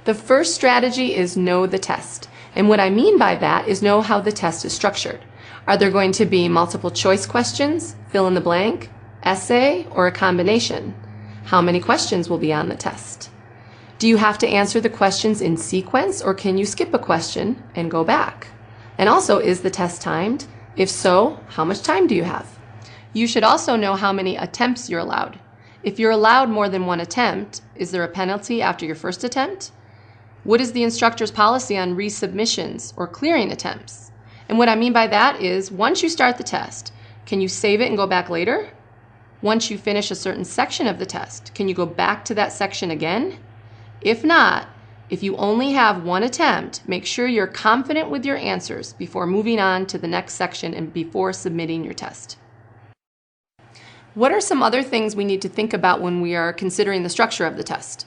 The first strategy is know the test. And what I mean by that is know how the test is structured. Are there going to be multiple choice questions, fill in the blank, essay, or a combination? How many questions will be on the test? Do you have to answer the questions in sequence, or can you skip a question and go back? And also, is the test timed? If so, how much time do you have? You should also know how many attempts you're allowed. If you're allowed more than one attempt, is there a penalty after your first attempt? What is the instructor's policy on resubmissions or clearing attempts? And what I mean by that is, once you start the test, can you save it and go back later? Once you finish a certain section of the test, can you go back to that section again? If not, if you only have one attempt, make sure you're confident with your answers before moving on to the next section and before submitting your test. What are some other things we need to think about when we are considering the structure of the test?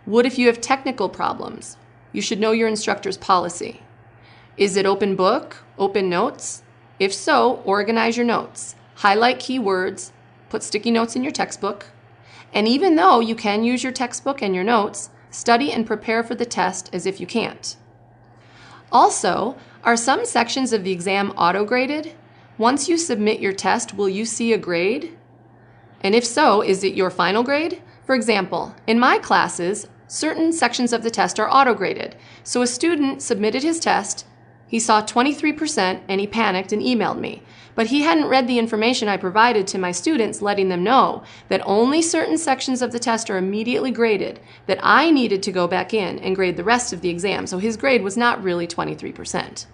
What if you have technical problems? You should know your instructor's policy. Is it open book, open notes? If so, organize your notes. Highlight keywords, put sticky notes in your textbook. And even though you can use your textbook and your notes, study and prepare for the test as if you can't. Also, are some sections of the exam auto-graded? Once you submit your test, will you see a grade? And if so, is it your final grade? For example, in my classes, certain sections of the test are auto-graded. So a student submitted his test, he saw 23%, and he panicked and emailed me. But he hadn't read the information I provided to my students, letting them know that only certain sections of the test are immediately graded, that I needed to go back in and grade the rest of the exam, so his grade was not really 23%.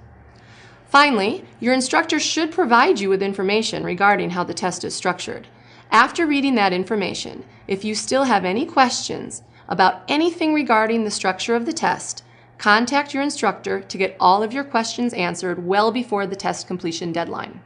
Finally, your instructor should provide you with information regarding how the test is structured. After reading that information, if you still have any questions about anything regarding the structure of the test, contact your instructor to get all of your questions answered well before the test completion deadline.